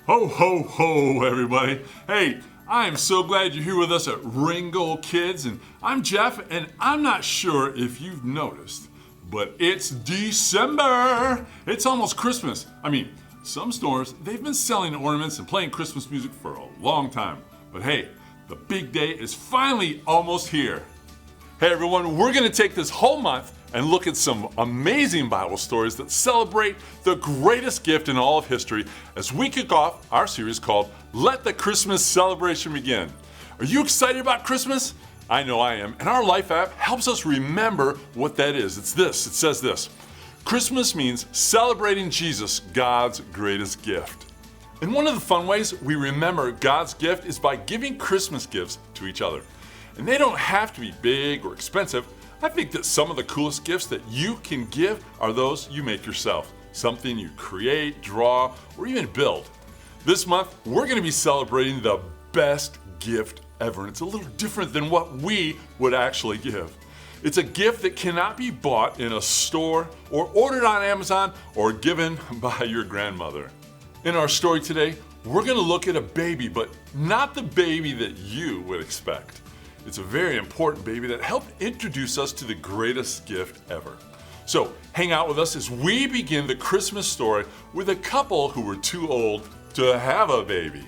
Ho, ho, ho, everybody. Hey, I am so glad you're here with us at Ringgold Kids, and I'm Jeff, and I'm not sure if you've noticed, but it's December. It's almost Christmas. I mean, some stores, they've been selling ornaments and playing Christmas music for a long time. But hey, the big day is finally almost here. Hey everyone, we're going to take this whole month and look at some amazing Bible stories that celebrate the greatest gift in all of history as we kick off our series called Let the Christmas Celebration Begin. Are you excited about Christmas? I know I am, and our Life app helps us remember what that is. It says this: Christmas means celebrating Jesus, God's greatest gift. And one of the fun ways we remember God's gift is by giving Christmas gifts to each other. And they don't have to be big or expensive. I think that some of the coolest gifts that you can give are those you make yourself. Something you create, draw, or even build. This month, we're going to be celebrating the best gift ever. And it's a little different than what we would actually give. It's a gift that cannot be bought in a store or ordered on Amazon or given by your grandmother. In our story today, we're going to look at a baby, but not the baby that you would expect. It's a very important baby that helped introduce us to the greatest gift ever. So hang out with us as we begin the Christmas story with a couple who were too old to have a baby.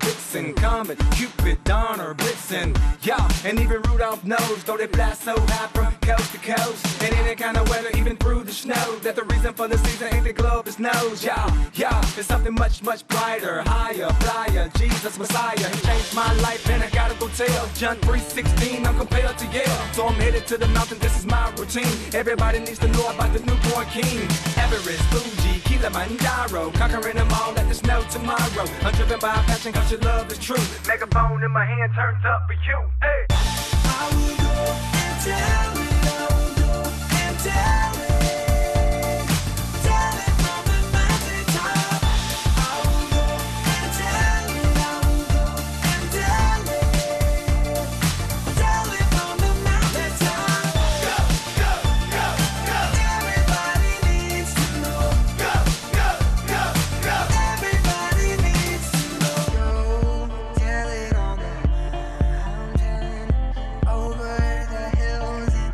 Vixen, Comet, Cupid, Donner, Blitzen, yeah, and even Rudolph knows, though they blast so high from coast to coast, and any kind of weather, even through the snow, that the reason for the season ain't the globe, it's nose, yeah, it's something much, much brighter, higher, flyer, Jesus Messiah, he changed my life, and I gotta go tell, John 3:16, I'm compelled to yell, so I'm headed to the mountain, this is my routine, everybody needs to know about the newborn king, Everest, Fuji, Kilimanjaro, conquering them all, let this know tomorrow, I'm driven by a passion, cause your love is true. Megaphone in my hand turns up for you. Hey. I will go and tell it. I will go and tell it. Tell it from the mountaintop. I will go and tell it. I will go and tell it. Tell it from the mountaintop. Go, go, go, go. Everybody needs to know. Go, go, go, go. Everybody needs to know. Tell it on the mountain, over the hills and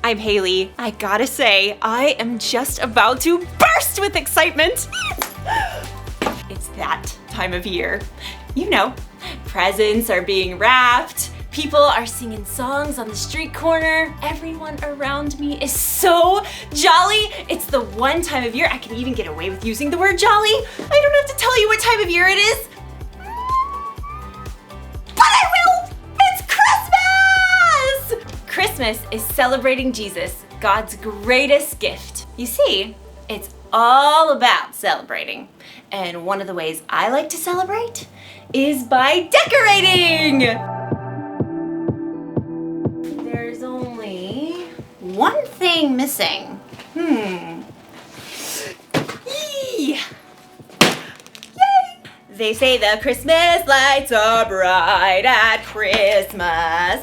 I'm Haley. I gotta say, I am just about to burst with excitement. It's that time of year. You know, presents are being wrapped, people are singing songs on the street corner, everyone around me is so jolly. It's the one time of year I can even get away with using the word jolly. I don't have to tell you what time of year it is. But I will! It's Christmas! Christmas is celebrating Jesus, God's greatest gift. You see, it's all about celebrating. And one of the ways I like to celebrate is by decorating! There's only one thing missing. Yee! Yay! They say the Christmas lights are bright at Christmas,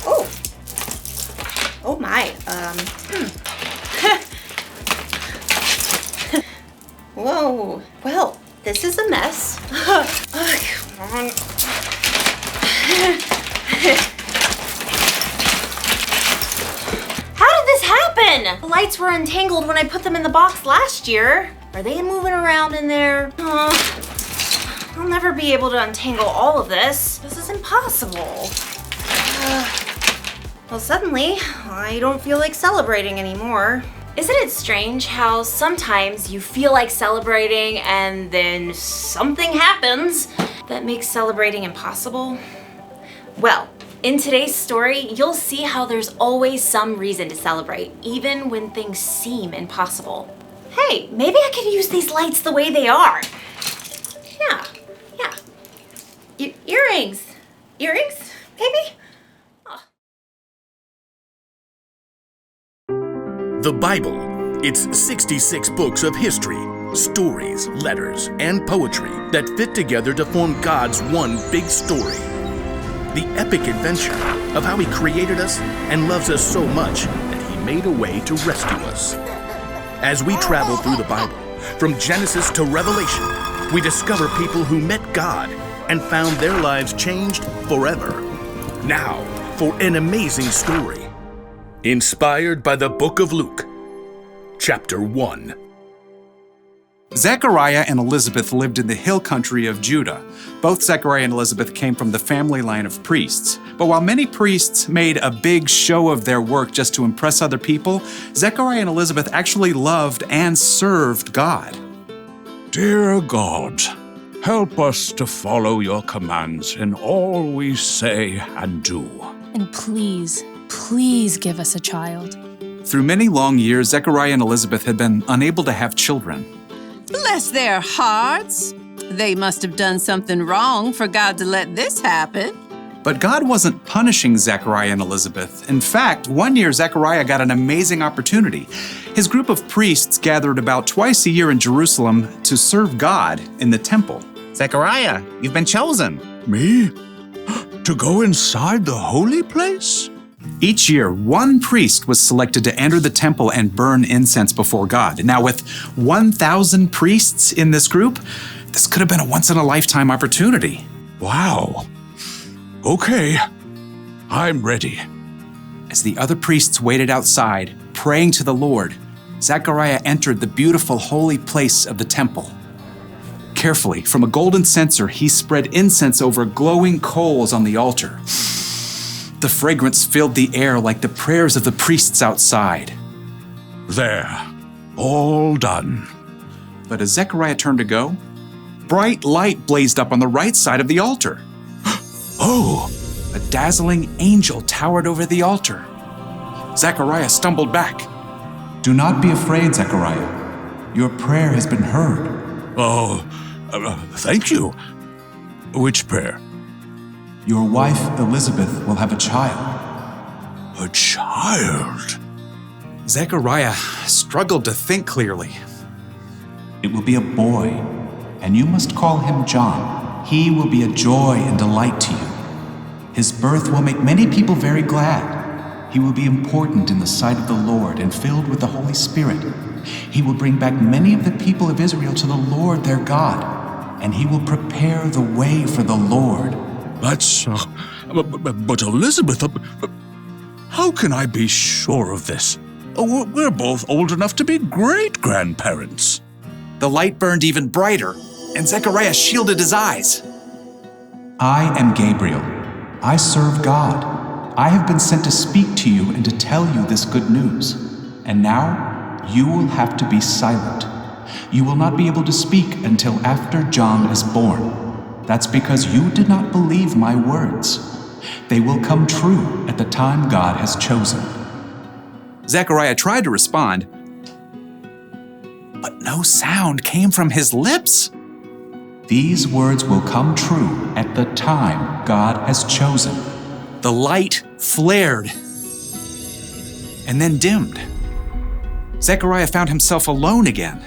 Oh. Oh my, Whoa, well, this is a mess. Come on. How did this happen? The lights were untangled when I put them in the box last year. Are they moving around in there? I'll never be able to untangle all of this. This is impossible. Well, suddenly, I don't feel like celebrating anymore. Isn't it strange how sometimes you feel like celebrating and then something happens that makes celebrating impossible? Well, in today's story, you'll see how there's always some reason to celebrate, even when things seem impossible. Hey, maybe I could use these lights the way they are. Yeah. Earrings, maybe? The Bible. It's 66 books of history, stories, letters, and poetry that fit together to form God's one big story. The epic adventure of how He created us and loves us so much that He made a way to rescue us. As we travel through the Bible, from Genesis to Revelation, we discover people who met God and found their lives changed forever. Now, for an amazing story. Inspired by the book of Luke, chapter 1. Zechariah and Elizabeth lived in the hill country of Judah. Both Zechariah and Elizabeth came from the family line of priests. But while many priests made a big show of their work just to impress other people, Zechariah and Elizabeth actually loved and served God. Dear God, help us to follow your commands in all we say and do. And please give us a child. Through many long years, Zechariah and Elizabeth had been unable to have children. Bless their hearts. They must have done something wrong for God to let this happen. But God wasn't punishing Zechariah and Elizabeth. In fact, one year Zechariah got an amazing opportunity. His group of priests gathered about twice a year in Jerusalem to serve God in the temple. Zechariah, you've been chosen. Me? To go inside the holy place? Each year, one priest was selected to enter the temple and burn incense before God. Now, with 1,000 priests in this group, this could have been a once-in-a-lifetime opportunity. Wow. Okay, I'm ready. As the other priests waited outside, praying to the Lord, Zechariah entered the beautiful holy place of the temple. Carefully, from a golden censer, he spread incense over glowing coals on the altar. The fragrance filled the air like the prayers of the priests outside. There, all done. But as Zechariah turned to go, bright light blazed up on the right side of the altar. Oh! A dazzling angel towered over the altar. Zechariah stumbled back. Do not be afraid, Zechariah. Your prayer has been heard. Oh, thank you. Which prayer? Your wife, Elizabeth, will have a child. A child? Zechariah struggled to think clearly. It will be a boy, and you must call him John. He will be a joy and delight to you. His birth will make many people very glad. He will be important in the sight of the Lord and filled with the Holy Spirit. He will bring back many of the people of Israel to the Lord their God, and he will prepare the way for the Lord. That's, but Elizabeth, How can I be sure of this? We're both old enough to be great-grandparents. The light burned even brighter, and Zechariah shielded his eyes. I am Gabriel. I serve God. I have been sent to speak to you and to tell you this good news. And now, you will have to be silent. You will not be able to speak until after John is born. That's because you did not believe my words. They will come true at the time God has chosen. Zechariah tried to respond, but no sound came from his lips. These words will come true at the time God has chosen. The light flared and then dimmed. Zechariah found himself alone again.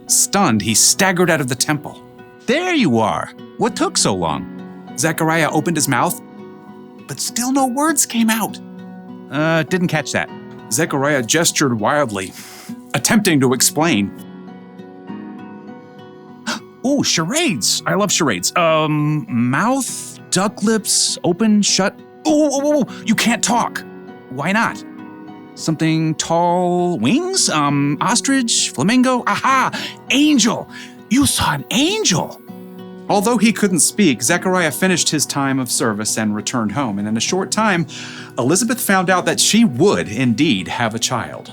Stunned, he staggered out of the temple. There you are. What took so long? Zechariah opened his mouth, but still no words came out. Didn't catch that. Zechariah gestured wildly, attempting to explain. Ooh, charades. I love charades. Mouth, duck lips, open, shut. Ooh, you can't talk. Why not? Something tall, wings, ostrich, flamingo. Aha, angel. You saw an angel. Although he couldn't speak, Zechariah finished his time of service and returned home. And in a short time, Elizabeth found out that she would indeed have a child.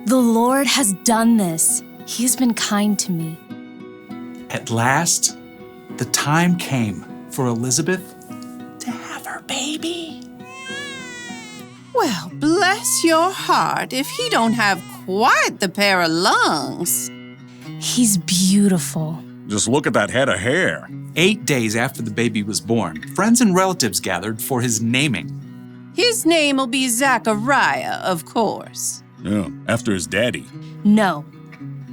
The Lord has done this. He has been kind to me. At last, the time came for Elizabeth to have her baby. Well, bless your heart if he don't have quite the pair of lungs. He's beautiful. Just look at that head of hair. 8 days after the baby was born, friends and relatives gathered for his naming. His name will be Zachariah, of course. Yeah, after his daddy. No,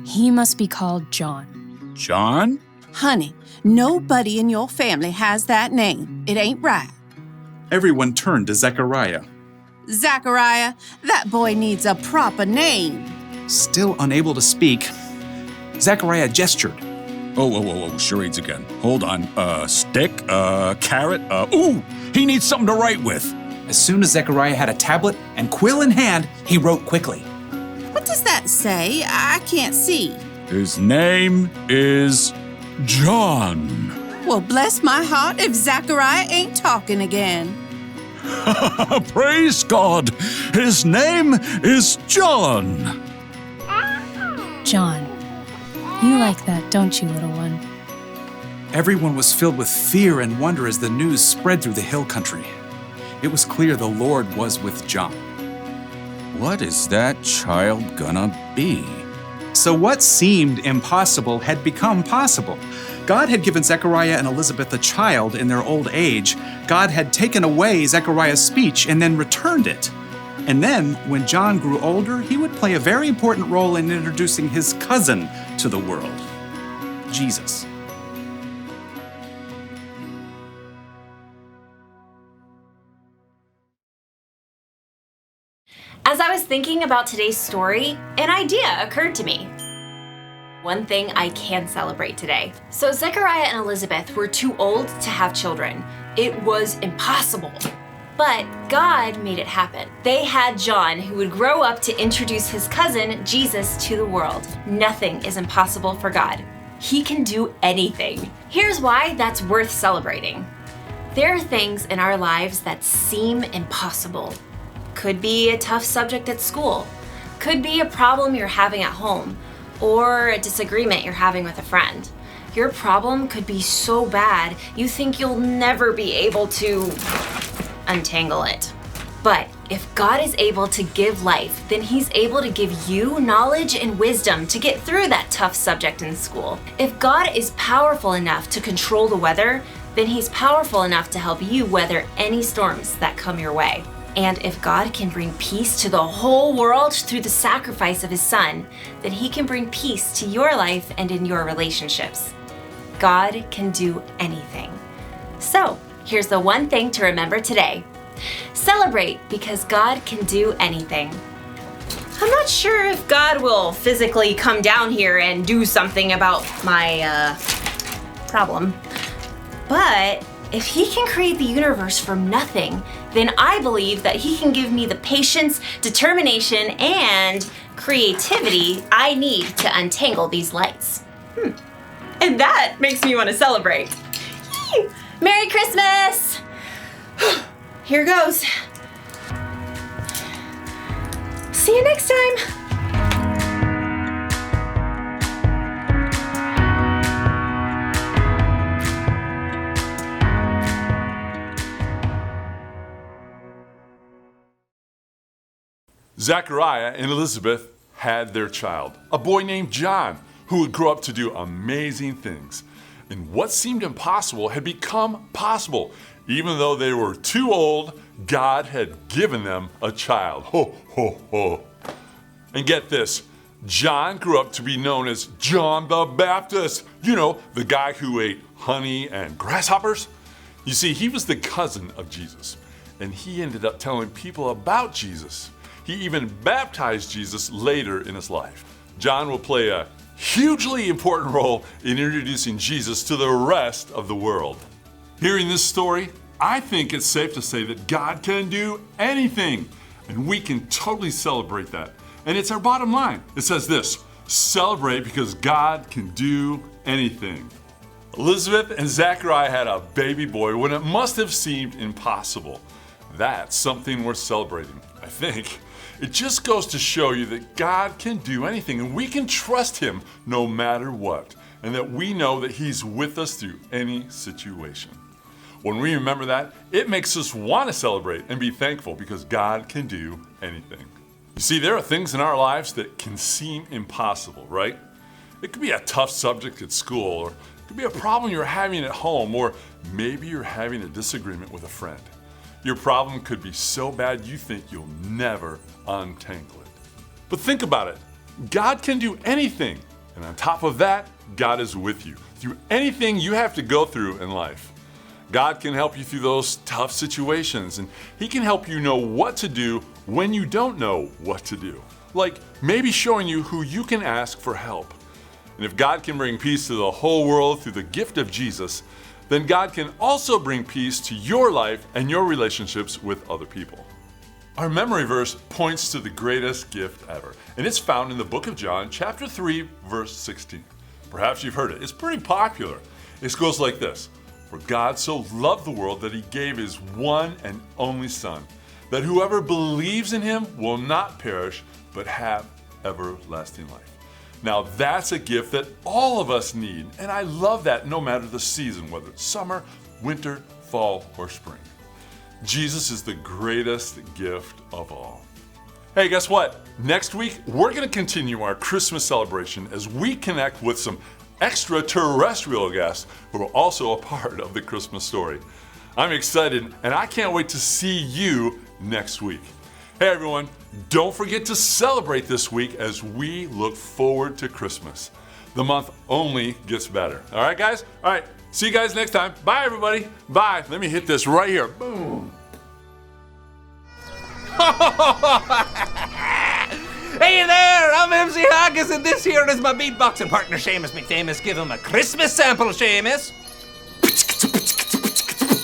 he must be called John. John? Honey, nobody in your family has that name. It ain't right. Everyone turned to Zechariah. Zachariah, that boy needs a proper name. Still unable to speak, Zechariah gestured. Oh, charades again. Hold on. Stick, carrot, ooh, he needs something to write with. As soon as Zechariah had a tablet and quill in hand, he wrote quickly. What does that say? I can't see. His name is John. Well, bless my heart if Zachariah ain't talking again. Praise God! His name is John. John, you like that, don't you, little one? Everyone was filled with fear and wonder as the news spread through the hill country. It was clear the Lord was with John. What is that child gonna be? So what seemed impossible had become possible. God had given Zechariah and Elizabeth a child in their old age. God had taken away Zechariah's speech and then returned it. And then, when John grew older, he would play a very important role in introducing his cousin to the world, Jesus. As I was thinking about today's story, an idea occurred to me. One thing I can celebrate today. So Zechariah and Elizabeth were too old to have children. It was impossible. But God made it happen. They had John, who would grow up to introduce his cousin, Jesus, to the world. Nothing is impossible for God. He can do anything. Here's why that's worth celebrating. There are things in our lives that seem impossible. Could be a tough subject at school. Could be a problem you're having at home, or a disagreement you're having with a friend. Your problem could be so bad you think you'll never be able to untangle it. But if God is able to give life, then He's able to give you knowledge and wisdom to get through that tough subject in school. If God is powerful enough to control the weather, then He's powerful enough to help you weather any storms that come your way. And if God can bring peace to the whole world through the sacrifice of His Son, then He can bring peace to your life and in your relationships. God can do anything. So, here's the one thing to remember today. Celebrate because God can do anything. I'm not sure if God will physically come down here and do something about my problem. But if He can create the universe from nothing, then I believe that he can give me the patience, determination, and creativity I need to untangle these lights. And that makes me want to celebrate. Yee! Merry Christmas! Here goes. See you next time. Zachariah and Elizabeth had their child, a boy named John, who would grow up to do amazing things. And what seemed impossible had become possible. Even though they were too old, God had given them a child. Ho, ho, ho. And get this, John grew up to be known as John the Baptist. You know, the guy who ate honey and grasshoppers. You see, he was the cousin of Jesus, and he ended up telling people about Jesus. He even baptized Jesus later in his life. John will play a hugely important role in introducing Jesus to the rest of the world. Hearing this story, I think it's safe to say that God can do anything, and we can totally celebrate that. And it's our bottom line. It says this: celebrate because God can do anything. Elizabeth and Zachariah had a baby boy when it must have seemed impossible. That's something worth celebrating, I think. It just goes to show you that God can do anything, and we can trust Him no matter what, and that we know that He's with us through any situation. When we remember that, it makes us want to celebrate and be thankful because God can do anything. You see, there are things in our lives that can seem impossible, right? It could be a tough subject at school, or it could be a problem you're having at home, or maybe you're having a disagreement with a friend. Your problem could be so bad you think you'll never untangle it. But think about it. God can do anything. And on top of that, God is with you through anything you have to go through in life. God can help you through those tough situations, and He can help you know what to do when you don't know what to do. Like maybe showing you who you can ask for help. And if God can bring peace to the whole world through the gift of Jesus, then God can also bring peace to your life and your relationships with other people. Our memory verse points to the greatest gift ever, and it's found in the book of John, chapter 3, verse 16. Perhaps you've heard it. It's pretty popular. It goes like this: For God so loved the world that He gave His one and only Son, that whoever believes in Him will not perish, but have everlasting life. Now that's a gift that all of us need, and I love that no matter the season, whether it's summer, winter, fall, or spring. Jesus is the greatest gift of all. Hey, guess what? Next week, we're going to continue our Christmas celebration as we connect with some extraterrestrial guests who are also a part of the Christmas story. I'm excited, and I can't wait to see you next week. Hey everyone, don't forget to celebrate this week as we look forward to Christmas. The month only gets better. All right, guys? All right, see you guys next time. Bye, everybody. Bye. Let me hit this right here. Boom. Hey there, I'm MC Haggis, and this here is my beatboxing partner, Seamus McFamous. Give him a Christmas sample, Seamus.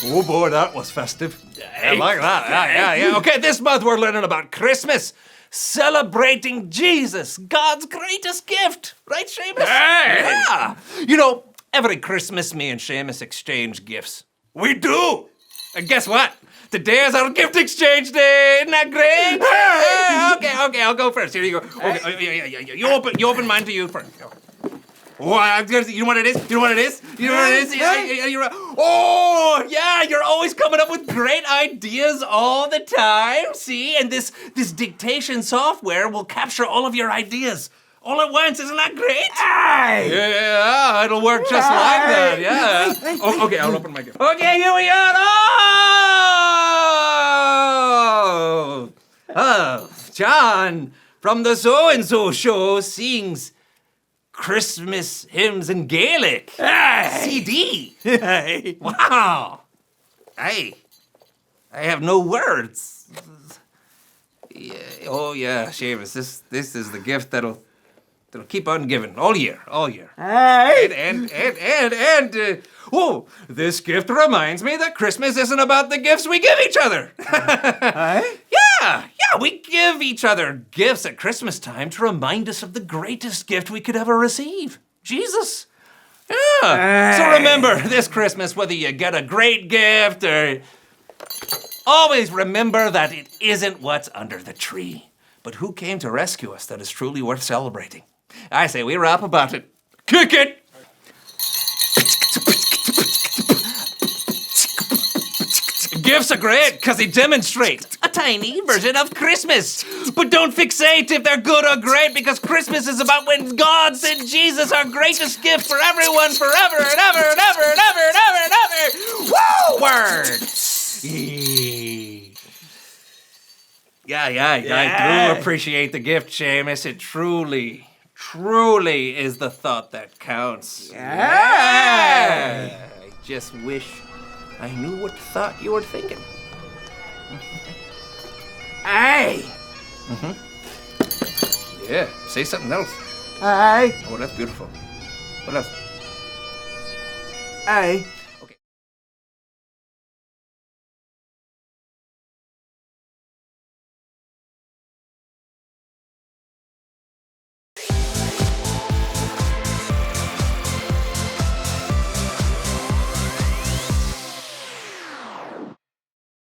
Oh boy, that was festive. I like that. Yeah. Okay, this month we're learning about Christmas. Celebrating Jesus, God's greatest gift. Right, Seamus? Hey! Yeah. You know, every Christmas me and Seamus exchange gifts. We do! And guess what? Today is our gift exchange day. Isn't that great? Hey! Okay, I'll go first. Here you go. Okay, yeah. You open mine to you first. Oh, you know what it is? Oh, yeah, you're always coming up with great ideas all the time. See, and this dictation software will capture all of your ideas all at once. Isn't that great? Aye. Yeah, it'll work just like that, yeah. Oh, okay, I'll open my gift. Okay, here we are. Oh, John from the So-and-so show sings Christmas hymns in Gaelic. Hey. CD. Hey. Wow. I have no words. Yeah. Oh yeah, Seamus. This is the gift that'll They'll keep on giving all year. Hey! Oh, this gift reminds me that Christmas isn't about the gifts we give each other. Hey? Yeah, we give each other gifts at Christmas time to remind us of the greatest gift we could ever receive, Jesus. Yeah. So remember this Christmas, whether you get a great gift or... Always remember that it isn't what's under the tree, but who came to rescue us that is truly worth celebrating. I say we rap about it. Kick it! Gifts are great because they demonstrate a tiny version of Christmas. But don't fixate if they're good or great, because Christmas is about when God sent Jesus, our greatest gift for everyone forever and ever and ever and ever and ever and ever. Woo! Word! Yeah, I do appreciate the gift, Seamus. It truly is the thought that counts. Yeah! I just wish I knew what thought you were thinking. Hey! Yeah, say something else. Hey! Oh, that's beautiful. What else? Hey!